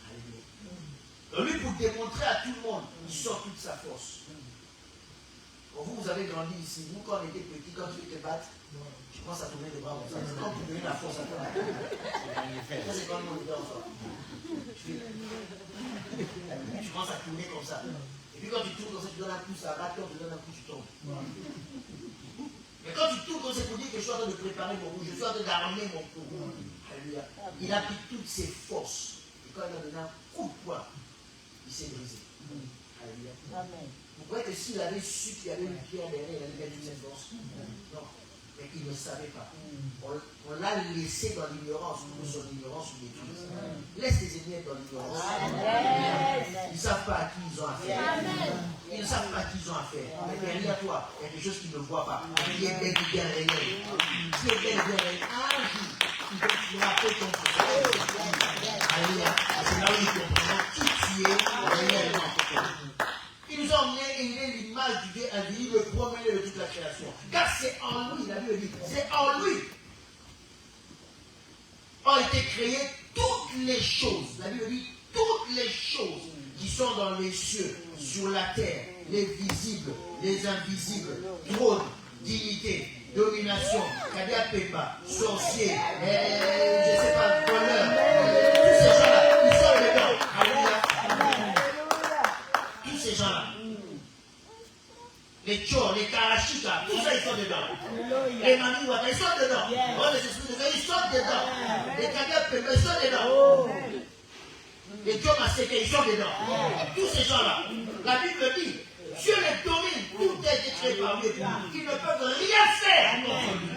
Alléluia. Donc lui, pour démontrer à tout le monde, il sort toute sa force. Bon, vous avez grandi ici. Nous, quand on était petits, quand tu te battes, je pense à tourner les bras comme ça. C'est quand tu donnais la force à toi. Ça, c'est quand on était enfant. Tu commences à tourner comme ça. Et puis quand tu tournes comme ça, tu donnes un coup, ça va, quand tu donnes un coup, tu tombes. Mais quand tu tournes comme ça, pour dire que je suis en train de préparer mon coup, je suis en train d'armer mon coup. Alléluia. Il a pris toutes ses forces. Et quand il a donné un coup de poing, il s'est brisé. Alléluia. Amen. Vous croyez que s'il avait su qu'il y avait une pierre derrière, il allait perdre toute cette force? Non. Mais il ne savait pas. On l'a laissé dans l'ignorance pour que son ignorance nous détruise. Laisse tes ennemis dans l'ignorance. Ils ne savent pas à qui ils ont affaire. Ils ne savent pas à qui ils ont affaire. Mais derrière toi, il y a quelque chose qu'ils ne voient pas. Qui est bel et bien réel. Qui est bel et bien réel. Un jour, il va te rappeler ton frère. Alléluia. C'est là où ils comprennent qui tu es réellement. Il nous a emmenés et il est l'image du Dieu invisible, le premier de toute la création. Car c'est en lui, la Bible dit, c'est en lui ont été créées toutes les choses. La Bible dit, toutes les choses qui sont dans les cieux, sur la terre, les visibles, les invisibles, trône, dignité, domination, Kadia Pepa, sorcier, je ne sais pas, voleur, tous ces gens-là, ils sont dedans. Alléluia. Tous ces gens-là. Les tchors, les karachika, tout ça ils sont dedans. Les les mamies, ils sont dedans. Yes. Oh, les esprits de Dieu, ils sont dedans. Les cadavres, ils sont dedans. Oh. Les Dieu massacrés, ils sont dedans. Tous ces gens-là. La Bible dit, Dieu les domine, tout est décrété par Dieu. Ils ne peuvent rien faire contre lui.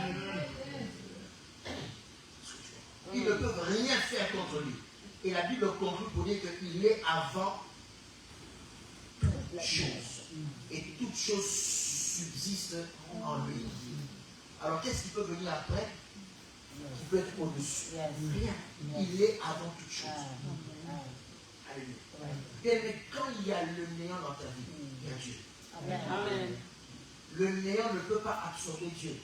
Ils ne peuvent rien faire contre lui. Et la Bible conclut pour dire qu'il est avant toute chose. Et toute chose subsiste en lui. Alors qu'est-ce qui peut venir après? Qui peut être au-dessus? Rien. Il est avant toute chose. Alléluia. Mais quand il y a le néant dans ta vie, il y a Dieu. Amen. Le néant ne peut pas absorber Dieu.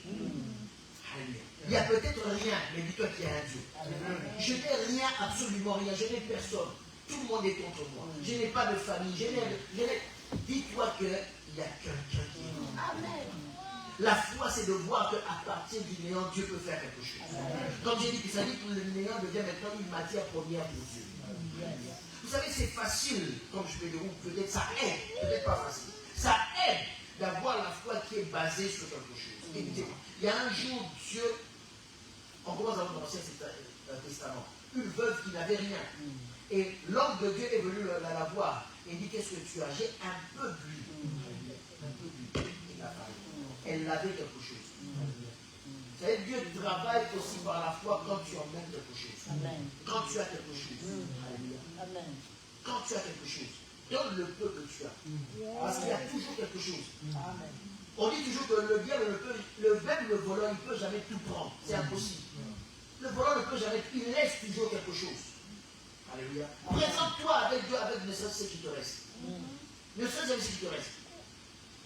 Alléluia. Il y a peut-être rien, mais dis-toi qu'il y a un Dieu. Je n'ai rien, absolument rien. Je n'ai personne. Tout le monde est contre moi. Je n'ai pas de famille. Dis-toi qu'il y a quelqu'un qui est là. Amen. La foi, c'est de voir qu'à partir du néant, Dieu peut faire quelque chose. Comme j'ai dit, ça dit que le néant devient maintenant une matière première pour Dieu. Vous savez, c'est facile, comme je peux dire, peut-être ça aide, peut-être pas facile. Ça aide d'avoir la foi qui est basée sur quelque chose. Écoutez-moi, il y a un jour, Dieu, on commence à voir dans l'Ancien Testament, une veuve qui n'avait rien. Et l'homme de Dieu est venu la voir et dit, qu'est-ce que tu as? J'ai un peu d'huile. Un peu d'huile. Elle avait quelque chose. Vous savez, Dieu travaille aussi par la foi quand tu emmènes quelque chose. Amen. Quand tu as quelque chose. Amen. Quand tu as quelque chose, donne le peu que tu as. Parce qu'il y a toujours quelque chose. Amen. On dit toujours que le diable même le voleur, il ne peut jamais tout prendre. C'est impossible. Le voleur ne peut jamais, il laisse toujours quelque chose. Alléluia. Présente-toi avec Dieu, avec ne serait-ce qui te reste. Ne serait-ce qui te reste.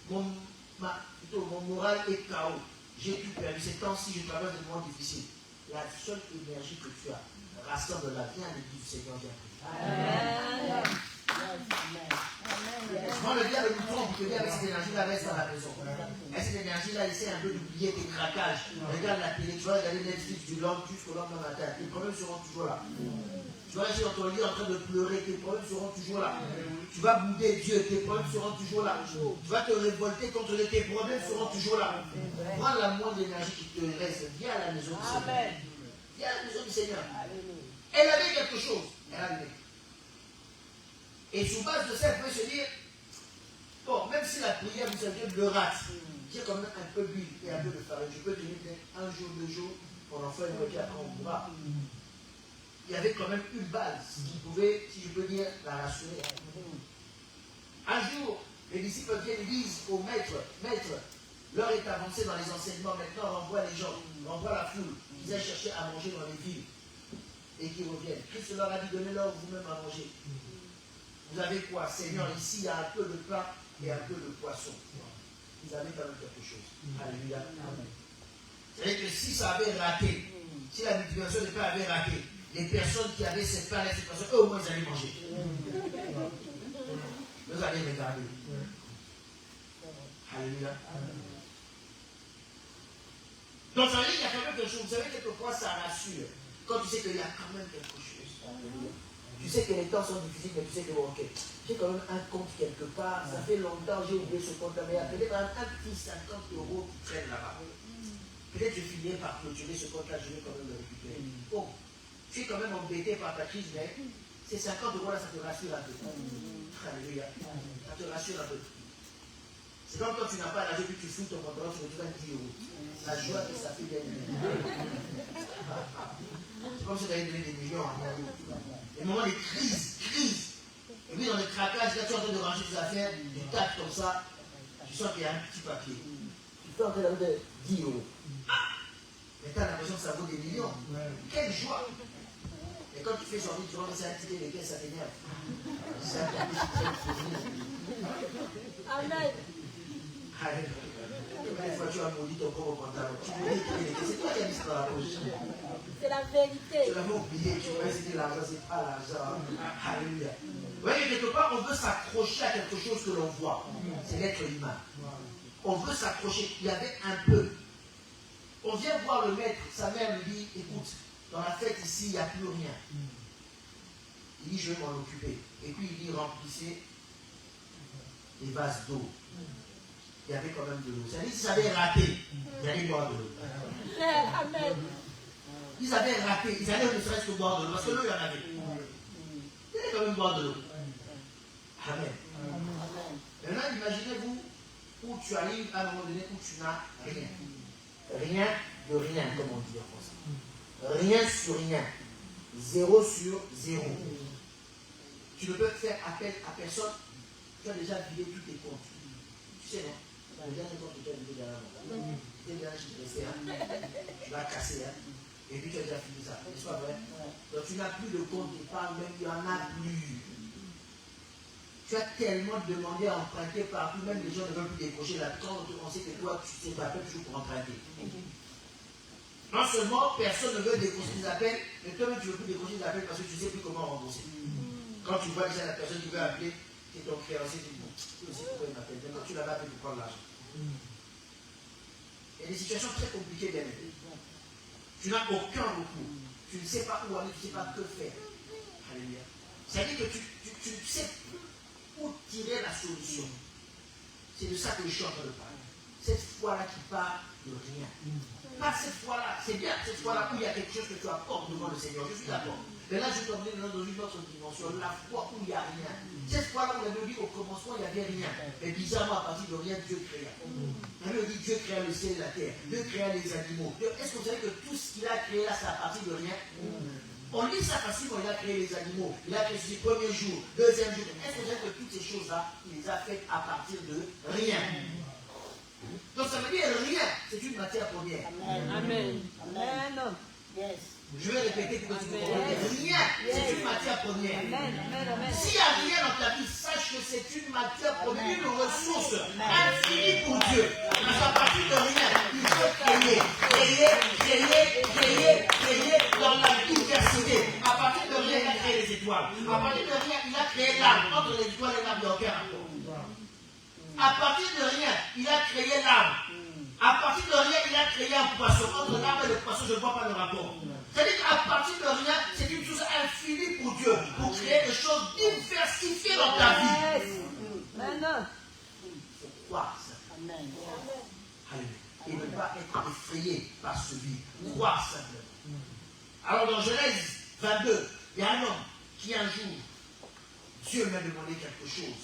Mon moral est KO. J'ai tout perdu. Ces temps-ci, je traverse des moments difficiles. La seule énergie que tu as, rassemble-la, viens à l'église du Seigneur, viens. Amen. Quand le diable nous trompe, il te dit avec cette énergie-là, reste à la maison. Et cette énergie-là, essaie un peu d'oublier tes craquages. Regarde la télé, tu vas regarder Netflix du lendemain jusqu'au lendemain matin. Les problèmes seront toujours là. Tu vas rester dans ton lit en train de pleurer, tes problèmes seront toujours là. Tu vas bouder Dieu, tes problèmes seront toujours là. Tu vas te révolter contre tes problèmes seront toujours là. Prends la moindre énergie qui te reste, viens à la maison du Seigneur. Viens à la maison du Seigneur. Elle avait quelque chose. Elle avait. Et sous base de ça, elle pouvait se dire, bon, même si la prière, vous savez, me rate, j'ai quand même un peu d'huile et un peu de farine. Je peux tenir un jour, 2 jours, mon enfant est bloqué après on pourra. Il y avait quand même une base qui pouvait, si je peux dire, la rassurer. Un jour, les disciples viennent et disent au maître, l'heure est avancée dans les enseignements, maintenant on renvoie les gens, on renvoie la foule, qu'ils aillent chercher à manger dans les villes et qu'ils reviennent. Christ leur a dit, donnez-leur vous-même à manger. Vous avez quoi, Seigneur? Ici, il y a un peu de pain et un peu de poisson. Ils avaient quand même quelque chose. Alléluia. C'est-à-dire que si ça avait raté, si la multiplication de pain avait raté, les personnes qui avaient ces pains et ces poissons, eux au moins ils allaient manger. Vous allez regarder. Alléluia. Donc ça veut dire qu'il y a quand même quelque chose. Vous savez, quelquefois ça rassure. Quand tu sais qu'il y a quand même quelque chose. Alléluia. Tu sais que les temps sont difficiles, mais tu sais que bon, ok, j'ai quand même un compte quelque part, ça fait longtemps que j'ai oublié ce compte-là, mais il y a peut-être un petit 50 € qui traîne là-bas. Peut-être que je finirai par clôturer ce compte-là, je vais quand même le récupérer. Bon, tu es quand même embêté par ta crise, mais ces 50 € là, ça te rassure un peu. Alléluia. Ça te rassure un peu. C'est comme quand tu n'as pas l'argent, puis tu fous ton pantalon, tu retrouves un 10 €. La joie que ça fait gagner. C'est comme si tu avais donné des millions à moi. Les moments de crise. Et puis dans le craquage, là tu es en train de ranger tes affaires, tu tapes comme ça, tu sens qu'il y a un petit papier. Tu fais en train de 10 €. Mais tu as l'impression que ça vaut des millions. Quelle joie! Et quand tu fais sortir, tu vois que c'est un ticket de caisse, ça t'énerve. C'est un papier qui traîne. Amen. Des fois tu as maudit ton propre pantalon. Tu maudis c'est toi qui as mis ça dans la poche. C'est la vérité. Tu l'avais oublié, tu vois, c'était l'argent, c'est pas l'argent. Alléluia. Vous voyez, quelque part, on veut s'accrocher à quelque chose que l'on voit. C'est l'être humain. On veut s'accrocher. Il y avait un peu. On vient voir le maître, sa mère lui dit, écoute, dans la fête ici, il n'y a plus rien. Il dit, je vais m'en occuper. Et puis il dit, remplissez les vases d'eau. il y avait quand même de l'eau. C'est-à-dire qu'ils avaient raté, ils allaient boire de l'eau. Amen. Ils avaient raté, ils allaient ne serait-ce que boire de l'eau, parce que l'eau, il y en avait. Ils allaient quand même boire de l'eau. Amen. Maintenant, imaginez-vous où tu arrives à un moment donné où tu n'as rien. Rien de rien, comme on dit en français. Rien sur rien. 0 sur 0. Tu ne peux faire appel à personne. Tu as déjà vidé tous tes comptes. Tu sais, non? Le dernier compte que tu as vidé derrière moi. Tu es déjà stressé, tu vas casser, et puis tu as déjà fini ça. N'est-ce pas vrai? Donc tu n'as plus de compte d'épargne, même il n'y en a plus. Tu as tellement demandé à emprunter partout, même les gens ne veulent plus décrocher là. Quand on sait que toi, tu t'appelles toujours pour emprunter. Non seulement personne ne veut décrocher des appels, mais toi-même tu ne veux plus décrocher des appels parce que tu ne sais plus comment rembourser. Quand tu vois déjà la personne qui veut appeler, c'est ton créancier, tu dis bon, tu sais pourquoi il m'appelle. Maintenant tu l'avais appelé pour prendre l'argent. Il y a des situations très compliquées, bien aimé. Tu n'as aucun recours. Tu ne sais pas où aller, tu ne sais pas que faire. Alléluia. C'est-à-dire que tu ne sais plus où tirer la solution. C'est de ça que je suis en train de parler. Cette foi-là qui part de rien. Pas cette foi-là, c'est bien cette fois-là où il y a quelque chose que tu apportes devant le Seigneur. Je suis d'accord. Mais là, je vais t'emmener dans une autre dimension. La foi où il n'y a rien. Cette fois-là, on avait dit au commencement, il n'y avait rien. Mais bizarrement, à partir de rien, Dieu créa. On avait dit Dieu créa le ciel et la terre. Dieu créa les animaux. Est-ce que vous savez que tout ce qu'il a créé là, c'est à partir de rien? On lit ça facilement, il a créé les animaux. Il a créé le premier jour, deuxième jour. Est-ce que vous savez que toutes ces choses-là, il les a faites à partir de rien? Donc ça veut dire rien, c'est une matière première. Amen. Amen. Yes. Je vais répéter pour que tu comprennes. Rien, c'est une matière première. Amen. S'il n'y a rien dans ta vie, sache que c'est une matière première, une ressource infinie pour Dieu. Parce qu'à partir de rien, il peut créer dans la diversité. À partir de rien, il a créé les étoiles. À partir de rien, il a créé l'arbre. Entre les étoiles et l'arbre, il n'y a aucun rapport. À partir de rien, il a créé l'arbre. À partir de rien, il a créé un poisson. Entre l'arbre et le poisson, je ne vois pas le rapport. C'est-à-dire qu'à partir de rien, c'est une chose infinie pour Dieu, pour créer des choses diversifiées dans ta vie. Amen. Il faut croire ça. Amen. Et ne pas être effrayé par ce vide. Croire simplement. Alors dans Genèse 22, il y a un homme qui un jour, Dieu lui a demandé quelque chose.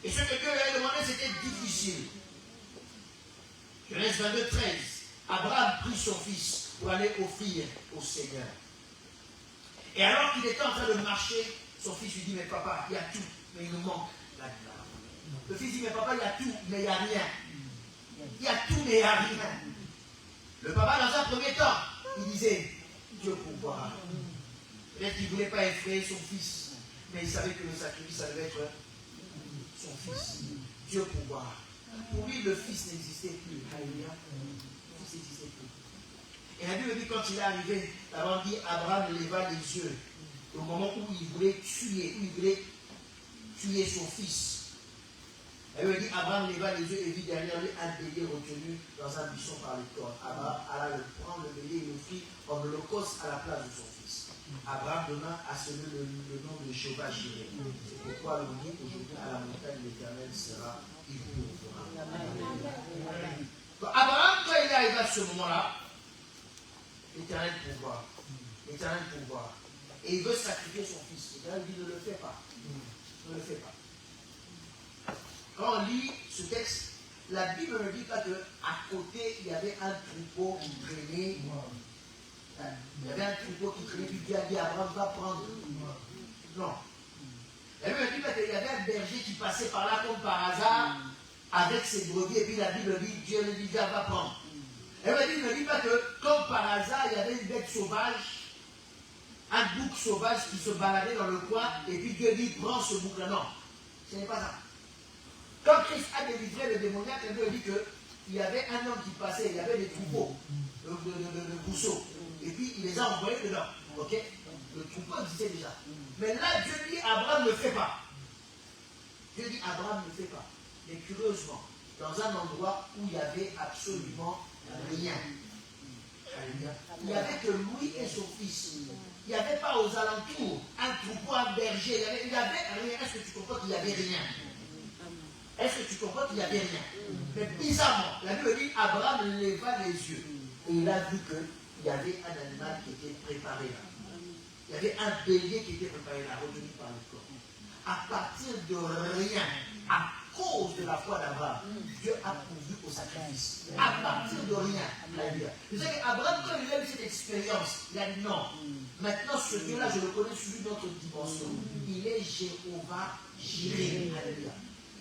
Et ce que Dieu lui a demandé, c'était difficile. Genèse 22, 13. Abraham prit son fils pour aller offrir au Seigneur. Et alors qu'il était en train de marcher, son fils lui dit, mais papa, il y a tout, mais il nous manque la gloire. Le fils dit, mais papa, il y a tout, mais il n'y a rien. Il y a tout, mais il n'y a rien. Le papa, dans un premier temps, il disait, Dieu pourvoira. Peut-être qu'il ne voulait pas effrayer son fils, mais il savait que le sacrifice, ça devait être son fils. Dieu pourvoira. Pour lui, le fils n'existait plus. Alléluia. Le fils n'existait plus. Et la Bible dit, quand il est arrivé, d'abord dit, Abraham leva les yeux au moment où il voulait tuer son fils. La Bible dit, Abraham leva les yeux et vit derrière lui un bélier retenu dans un buisson par les cornes. Abraham alla le prendre, le bélier, et l'offrit en holocauste à la place de son fils. Abraham donna à celui le nom de Jéhovah Jireh. C'est pourquoi l'on dit aujourd'hui à la montagne de l'Éternel sera il pourvoira. Abraham, quand il est arrivé à ce moment-là, l'Éternel pourvoira. L'Éternel pourvoira. Et il veut sacrifier son fils. L'Éternel dit ne le fais pas. Ne le fais pas. Quand on lit ce texte, la Bible ne dit pas qu'à côté, il y avait un troupeau qui traînait. Il y avait un troupeau qui traînait, puis Dieu a dit Abraham va prendre. Non. La Bible ne dit pas qu'il y avait un berger qui passait par là comme par hasard avec ses brebis, et puis la Bible dit Dieu lui dit va prendre. La Bible ne dit pas que comme par hasard, il y avait une bête sauvage, un bouc sauvage qui se baladait dans le coin, et puis Dieu dit prends ce bouc-là. Non, ce n'est pas ça. Quand Christ a délivré le démoniaque, la Bible dit qu'il y avait un homme qui passait, il y avait des troupeaux de pousseaux. Et puis il les a envoyés dedans. Ok? Le troupeau existait déjà. Mais là, Dieu dit Abraham ne fait pas. Dieu dit Abraham ne fait pas. Mais curieusement, dans un endroit où il n'y avait absolument rien. Il n'y avait que lui et son fils. Il n'y avait pas aux alentours un troupeau, un berger. Il n'y avait rien. Est-ce que tu comprends qu'il n'y avait rien? Est-ce que tu comprends qu'il n'y avait rien? Mais bizarrement, la Bible dit Abraham leva les yeux et il a vu qu'il y avait un animal qui était préparé là. Il y avait un bélier qui était préparé là, retenu par le corps. À partir de rien, à cause de la foi d'Abraham, Dieu a pourvu au sacrifice. À partir de rien. Vous savez qu'Abraham, quand il a eu cette expérience, il a dit non. Maintenant, ce Dieu-là, je le connais sous une autre dimension. Il est Jéhovah Jireh. Alléluia.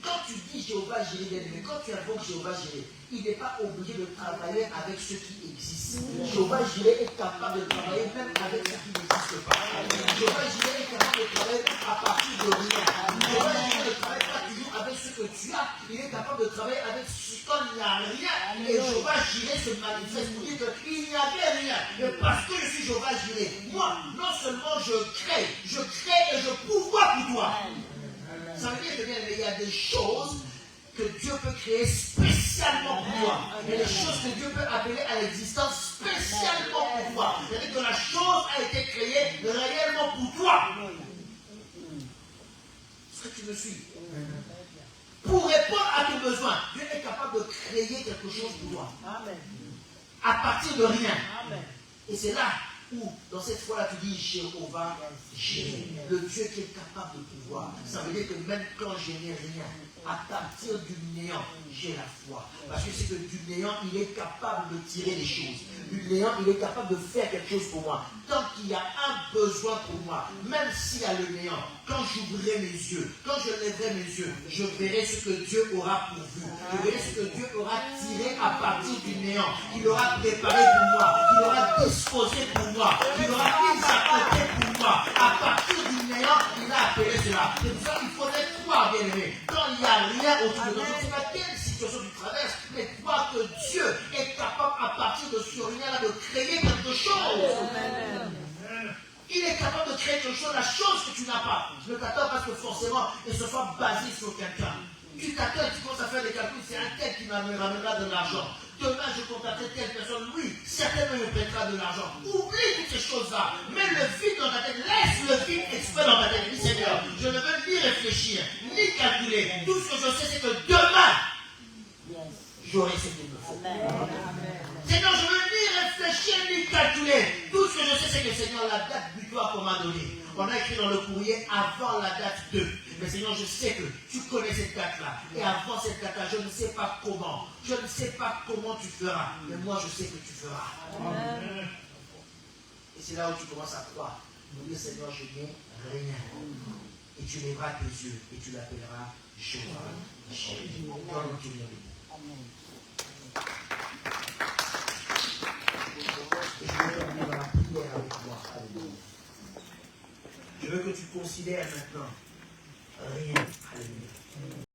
Quand tu dis Jéhovah Jireh, mais quand tu invoques Jéhovah Jireh, il n'est pas obligé de travailler avec ce qui existe. Jéhovah Jireh est capable de travailler même avec ce qui n'existe pas. Jéhovah Jireh est capable de travailler à partir de rien. Jéhovah Jireh ne travaille pas toujours avec ce que tu as. Il est capable de travailler avec ce qu'il n'y a rien. Et Jéhovah Jireh se manifeste pour dire qu'il n'y avait rien. Mais parce que je suis Jéhovah Jireh, moi, non seulement je crée et je pourvois pour toi. Ça veut dire que il y a des choses que Dieu peut créer spécialement pour toi. Il y a des choses que Dieu peut appeler à l'existence spécialement pour toi. C'est-à-dire que la chose a été créée réellement pour toi. Est-ce que tu me suis? Pour répondre à tes besoins, Dieu est capable de créer quelque chose pour toi. À partir de rien. Et c'est là où, dans cette fois-là, tu dis Jéhovah, le Dieu qui est capable de pouvoir. Ça veut dire que même quand je n'ai rien, à partir du néant, j'ai la foi. Parce que c'est que du néant, il est capable de tirer des choses. Du néant, il est capable de faire quelque chose pour moi. Tant qu'il y a un besoin pour moi, même s'il y a le néant, quand j'ouvrirai mes yeux, quand je lèverai mes yeux, je verrai ce que Dieu aura pourvu. Je verrai ce que Dieu aura tiré à partir du néant. Il aura préparé pour moi. Il aura disposé pour moi. Il aura mis à côté pour moi. À partir du néant, il a appelé cela. C'est pour ça qu'il faudrait croire, bien aimé. Quand il n'y a rien autour de nous, je ne sais pas quelle situation tu traverses, mais crois que Dieu est capable à partir de ce rien-là de créer quelque chose. Il est capable de créer quelque chose, la chose que tu n'as pas. Ne t'attends pas que forcément il se soit basé sur quelqu'un. Tu t'attends, tu commences à faire des calculs, c'est un tel qui me ramènera de l'argent. Demain, je contacterai telle personne, oui, certainement il me prêtera de l'argent. Oublie toutes ces choses-là. Mets le vide dans ta tête, laisse le vide exprès dans ta tête. Dis Seigneur, je ne veux ni réfléchir, ni calculer. Tout ce que je sais, c'est que demain, j'aurai ce qu'il me faut. Seigneur, je ne veux ni réfléchir, ni calculer. Tout ce que je sais, c'est que Seigneur, la date butoir qu'on m'a donnée, on a écrit dans le courrier avant la date 2. Mais Seigneur, je sais que tu connais cette date-là. Et avant cette date-là, je ne sais pas comment. Je ne sais pas comment tu feras. Mais moi, je sais que tu feras. Amen. Et c'est là où tu commences à croire. Nous dire, Seigneur, je n'ai rien. Et tu lèveras tes yeux et tu l'appelleras Jéhovah. Et je veux terminer dans la prière avec moi. Je veux que tu considères maintenant rien. Alléluia.